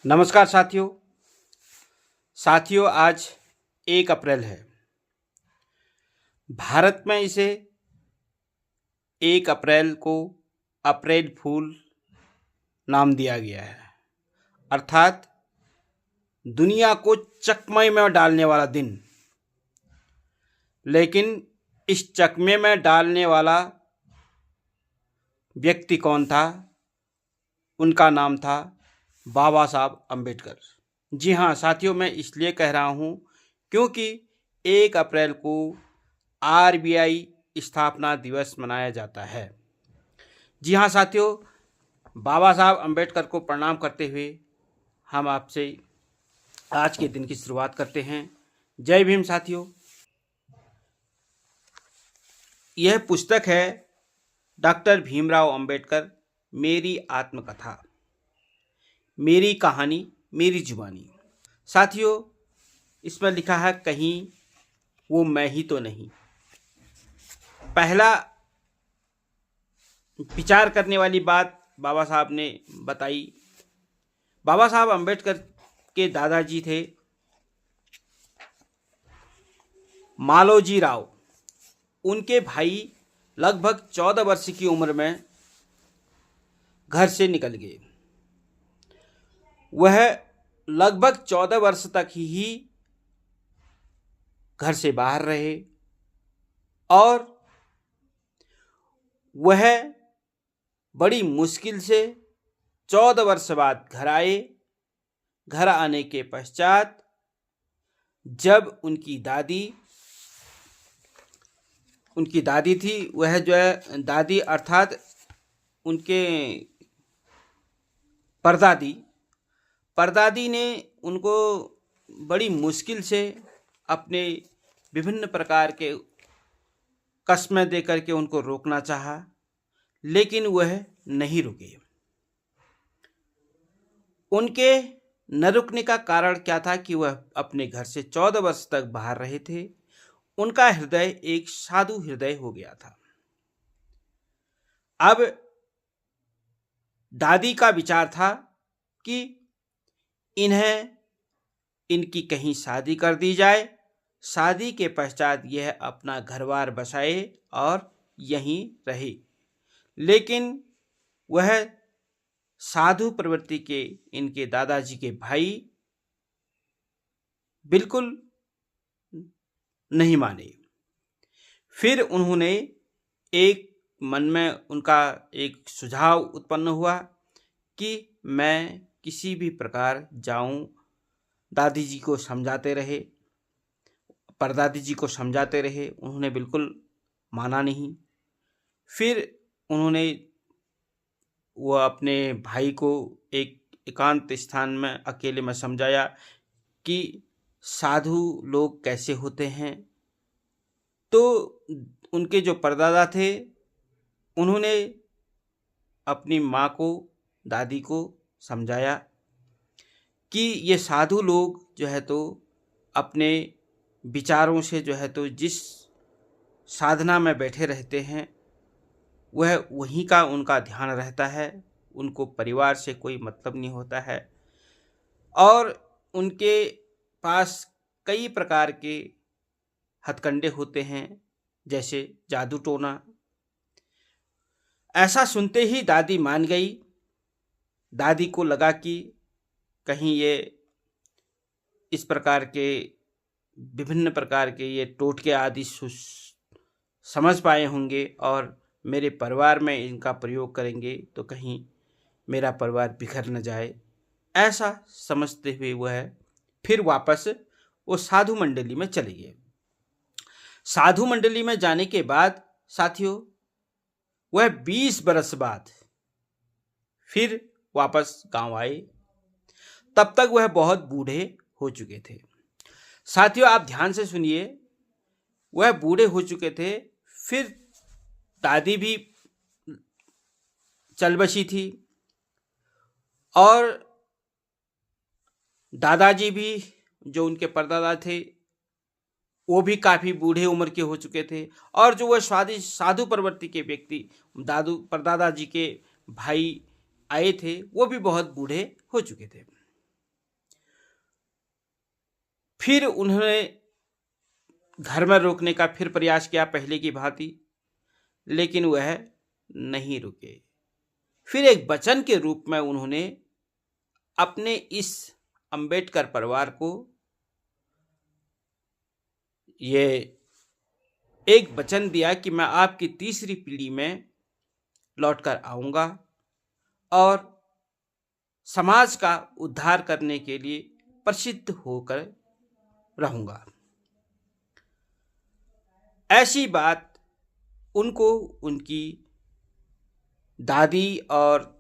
नमस्कार साथियों आज 1 अप्रैल है। भारत में इसे 1 अप्रैल को अप्रैल फूल नाम दिया गया है, अर्थात दुनिया को चकमे में डालने वाला दिन। लेकिन इस चकमे में डालने वाला व्यक्ति कौन था? उनका नाम था बाबा साहब अम्बेडकर। जी हाँ साथियों, मैं इसलिए कह रहा हूँ क्योंकि 1 अप्रैल को आरबीआई स्थापना दिवस मनाया जाता है। जी हाँ साथियों, बाबा साहब अम्बेडकर को प्रणाम करते हुए हम आपसे आज के दिन की शुरुआत करते हैं। जय भीम साथियों। यह पुस्तक है डॉक्टर भीमराव अम्बेडकर, मेरी आत्मकथा, मेरी कहानी मेरी जुबानी। साथियों, इसमें लिखा है कहीं वो मैं ही तो नहीं। पहला विचार करने वाली बात बाबा साहब ने बताई। बाबा साहब अम्बेडकर के दादाजी थे मालोजी राव। उनके भाई लगभग 14 वर्ष की उम्र में घर से निकल गए। वह लगभग 14 वर्ष तक ही घर से बाहर रहे और वह बड़ी मुश्किल से 14 वर्ष बाद घर आए। घर आने के पश्चात जब उनकी दादी थी, वह जो है दादी अर्थात उनके परदादी ने उनको बड़ी मुश्किल से अपने विभिन्न प्रकार के कस्में दे करके उनको रोकना चाहा, लेकिन वह नहीं रुके। उनके न रुकने का कारण क्या था कि वह अपने घर से 14 वर्ष तक बाहर रहे थे। उनका हृदय एक साधु हृदय हो गया था। अब दादी का विचार था कि इनकी कहीं शादी कर दी जाए। शादी के पश्चात यह अपना घरबार बसाए और यहीं रहे। लेकिन वह साधु प्रवृत्ति के इनके दादाजी के भाई बिल्कुल नहीं माने। फिर उन्होंने मन में उनका एक सुझाव उत्पन्न हुआ कि मैं किसी भी प्रकार जाऊं। दादी जी को समझाते रहे, परदादी जी को समझाते रहे, उन्होंने बिल्कुल माना नहीं। फिर उन्होंने वो अपने भाई को एक एकांत स्थान में अकेले में समझाया कि साधु लोग कैसे होते हैं। तो उनके जो परदादा थे, उन्होंने अपनी माँ को, दादी को समझाया कि ये साधु लोग जो है तो अपने विचारों से जो है तो जिस साधना में बैठे रहते हैं वह वहीं का उनका ध्यान रहता है। उनको परिवार से कोई मतलब नहीं होता है और उनके पास कई प्रकार के हथकंडे होते हैं, जैसे जादू टोना। ऐसा सुनते ही दादी मान गई। दादी को लगा कि कहीं ये इस प्रकार के विभिन्न प्रकार के ये टोटके आदि समझ पाए होंगे और मेरे परिवार में इनका प्रयोग करेंगे तो कहीं मेरा परिवार बिखर न जाए। ऐसा समझते हुए वह फिर वापस वो साधु मंडली में चले गए। साधु मंडली में जाने के बाद साथियों, वह 20 बरस बाद फिर वापस गांव आए। तब तक वह बहुत बूढ़े हो चुके थे। साथियों, आप ध्यान से सुनिए, वह बूढ़े हो चुके थे। फिर दादी भी चल बसी थी और दादाजी भी, जो उनके परदादा थे, वो भी काफ़ी बूढ़े उम्र के हो चुके थे। और जो वह साधु प्रवृत्ति के व्यक्ति परदादा जी के भाई आए थे, वो भी बहुत बूढ़े हो चुके थे। फिर उन्होंने घर में रोकने का फिर प्रयास किया पहले की भांति, लेकिन वह नहीं रुके। फिर एक वचन के रूप में उन्होंने अपने इस अंबेडकर परिवार को ये एक वचन दिया कि मैं आपकी तीसरी पीढ़ी में लौटकर आऊंगा और समाज का उद्धार करने के लिए प्रसिद्ध होकर रहूंगा। ऐसी बात उनको उनकी दादी और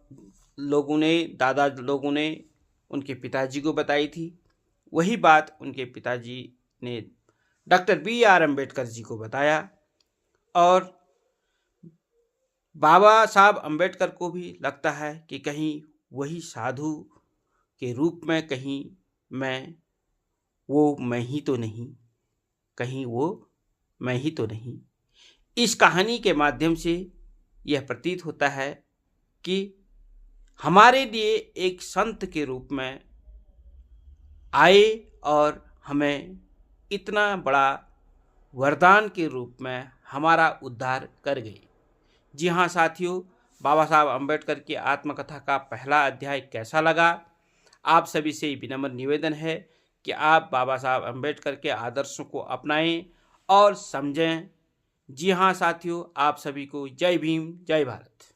दादा लोगों ने उनके पिताजी को बताई थी। वही बात उनके पिताजी ने डॉक्टर B.R. अम्बेडकर जी को बताया और बाबा साहब अम्बेडकर को भी लगता है कि कहीं वही साधु के रूप में कहीं मैं ही तो नहीं, कहीं वो मैं ही तो नहीं। इस कहानी के माध्यम से यह प्रतीत होता है कि हमारे लिए एक संत के रूप में आए और हमें इतना बड़ा वरदान के रूप में हमारा उद्धार कर गए। जी हाँ साथियों, बाबा साहब अम्बेडकर की आत्मकथा का पहला अध्याय कैसा लगा? आप सभी से विनम्र निवेदन है कि आप बाबा साहब अम्बेडकर के आदर्शों को अपनाएं और समझें। जी हाँ साथियों, आप सभी को जय भीम, जय भारत।